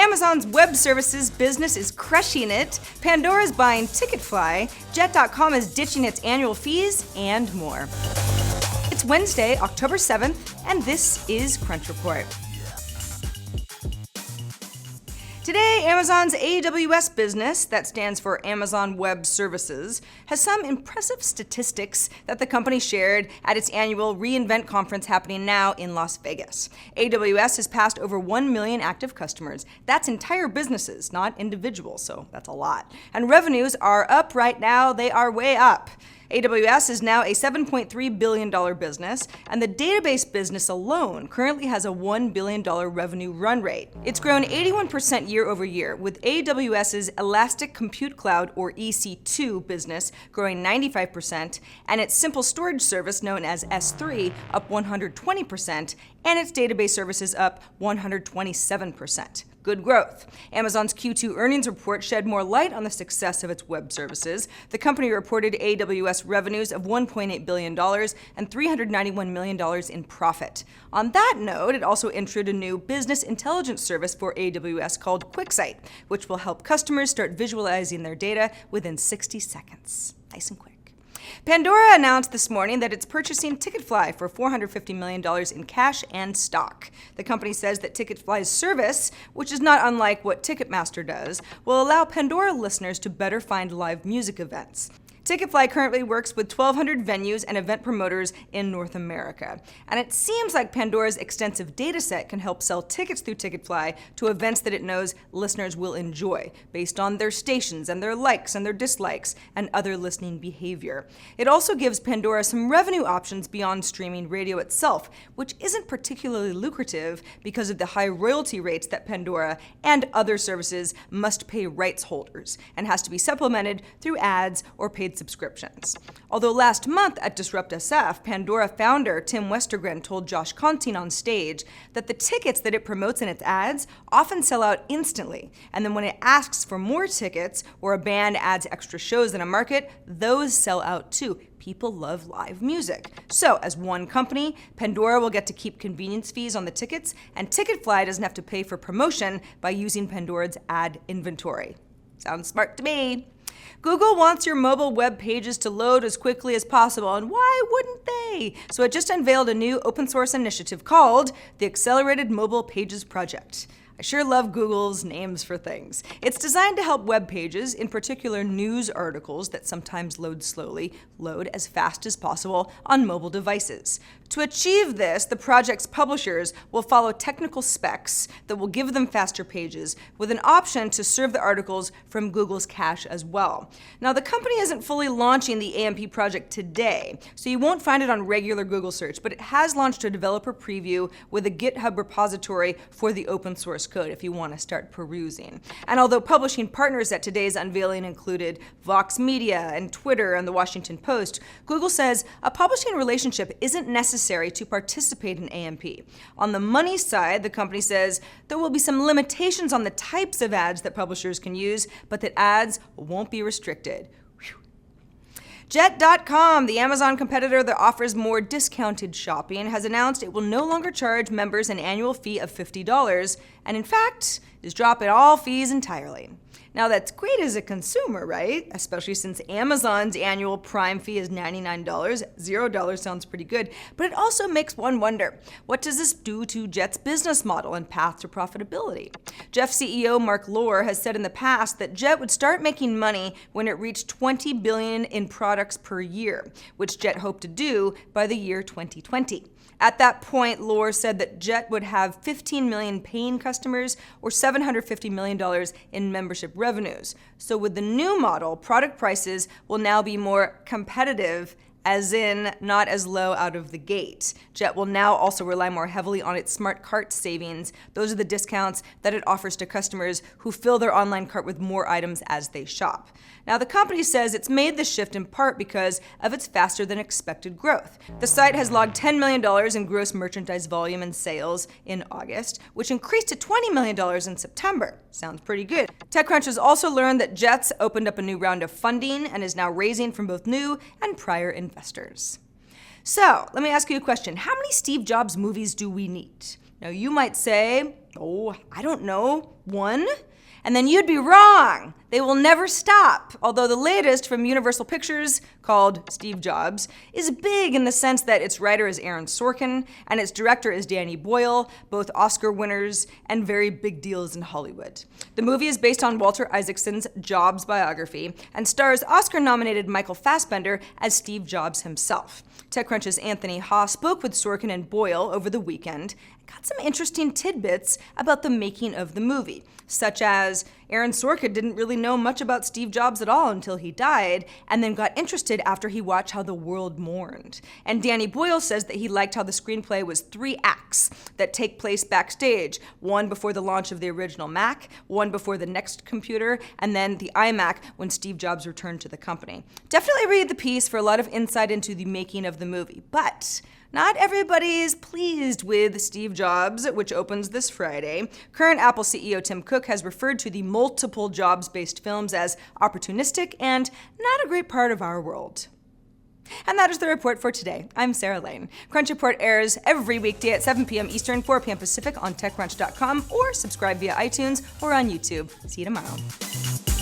Amazon's web services business is crushing it. Pandora's buying Ticketfly. Jet.com is ditching its annual fees, and more. It's Wednesday, October 7th, and this is Crunch Report. Today, Amazon's AWS business, that stands for Amazon Web Services, has some impressive statistics that the company shared at its annual reInvent conference happening now in Las Vegas. AWS has passed over 1 million active customers. That's entire businesses, not individuals, so that's a lot. And revenues are up right now. They are way up. AWS is now a $7.3 billion business, and the database business alone currently has a $1 billion revenue run rate. It's grown 81% year over year, with AWS's Elastic Compute Cloud, or EC2, business growing 95%, and its simple storage service known as S3 up 120%, and its database services up 127%. Good growth. Amazon's Q2 earnings report shed more light on the success of its web services. The company reported AWS revenues of $1.8 billion and $391 million in profit. On that note, it also introed a new business intelligence service for AWS called QuickSight, which will help customers start visualizing their data within 60 seconds. Nice and quick. Pandora announced this morning that it's purchasing Ticketfly for $450 million in cash and stock. The company says that Ticketfly's service, which is not unlike what Ticketmaster does, will allow Pandora listeners to better find live music events. Ticketfly currently works with 1,200 venues and event promoters in North America. And it seems like Pandora's extensive data set can help sell tickets through Ticketfly to events that it knows listeners will enjoy, based on their stations and their likes and their dislikes and other listening behavior. It also gives Pandora some revenue options beyond streaming radio itself, which isn't particularly lucrative because of the high royalty rates that Pandora and other services must pay rights holders, and has to be supplemented through ads or paid subscriptions. Although last month at Disrupt SF, Pandora founder Tim Westergren told Josh Constine on stage that the tickets that it promotes in its ads often sell out instantly, and then when it asks for more tickets or a band adds extra shows in a market, those sell out too. People love live music. So, as one company, Pandora will get to keep convenience fees on the tickets, and Ticketfly doesn't have to pay for promotion by using Pandora's ad inventory. Sounds smart to me. Google wants your mobile web pages to load as quickly as possible, and why wouldn't they? So it just unveiled a new open source initiative called the Accelerated Mobile Pages Project. I sure love Google's names for things. It's designed to help web pages, in particular news articles that sometimes load slowly, load as fast as possible on mobile devices. To achieve this, the project's publishers will follow technical specs that will give them faster pages, with an option to serve the articles from Google's cache as well. Now, the company isn't fully launching the AMP project today, so you won't find it on regular Google search, but it has launched a developer preview with a GitHub repository for the open source code if you want to start perusing. And although publishing partners at today's unveiling included Vox Media and Twitter and the Washington Post, Google says a publishing relationship isn't necessary to participate in AMP. On the money side, the company says there will be some limitations on the types of ads that publishers can use, but that ads won't be restricted. Jet.com, the Amazon competitor that offers more discounted shopping, has announced it will no longer charge members an annual fee of $50, and in fact, is dropping all fees entirely. Now that's great as a consumer, right? Especially since Amazon's annual Prime fee is $99. $0 sounds pretty good, but it also makes one wonder, what does this do to Jet's business model and path to profitability? Jet CEO Mark Lohr has said in the past that Jet would start making money when it reached $20 billion in products per year, which Jet hoped to do by the year 2020. At that point, Lohr said that Jet would have 15 million paying customers or $750 million in membership revenues. So with the new model, product prices will now be more competitive, as in not as low out of the gate. Jet will now also rely more heavily on its smart cart savings. Those are the discounts that it offers to customers who fill their online cart with more items as they shop. Now, the company says it's made this shift in part because of its faster than expected growth. The site has logged $10 million in gross merchandise volume and sales in August, which increased to $20 million in September. Sounds pretty good. TechCrunch has also learned that Jet's opened up a new round of funding and is now raising from both new and prior investors. So, let me ask you a question. How many Steve Jobs movies do we need? Now you might say, oh, I don't know, one? And then you'd be wrong. They will never stop. Although the latest from Universal Pictures, called Steve Jobs, is big in the sense that its writer is Aaron Sorkin and its director is Danny Boyle, both Oscar winners and very big deals in Hollywood. The movie is based on Walter Isaacson's Jobs biography and stars Oscar-nominated Michael Fassbender as Steve Jobs himself. TechCrunch's Anthony Ha spoke with Sorkin and Boyle over the weekend and got some interesting tidbits about the making of the movie, such as Aaron Sorkin didn't really know much about Steve Jobs at all until he died, and then got interested after he watched how the world mourned. And Danny Boyle says that he liked how the screenplay was 3 acts that take place backstage, one before the launch of the original Mac, one before the next computer, and then the iMac when Steve Jobs returned to the company. Definitely read the piece for a lot of insight into the making of the movie, but not everybody's pleased with Steve Jobs, which opens this Friday. Current Apple CEO Tim Cook has referred to the multiple Jobs-based films as opportunistic and not a great part of our world. And that is the report for today. I'm Sarah Lane. Crunch Report airs every weekday at 7 p.m. Eastern, 4 p.m. Pacific on TechCrunch.com, or subscribe via iTunes or on YouTube. See you tomorrow.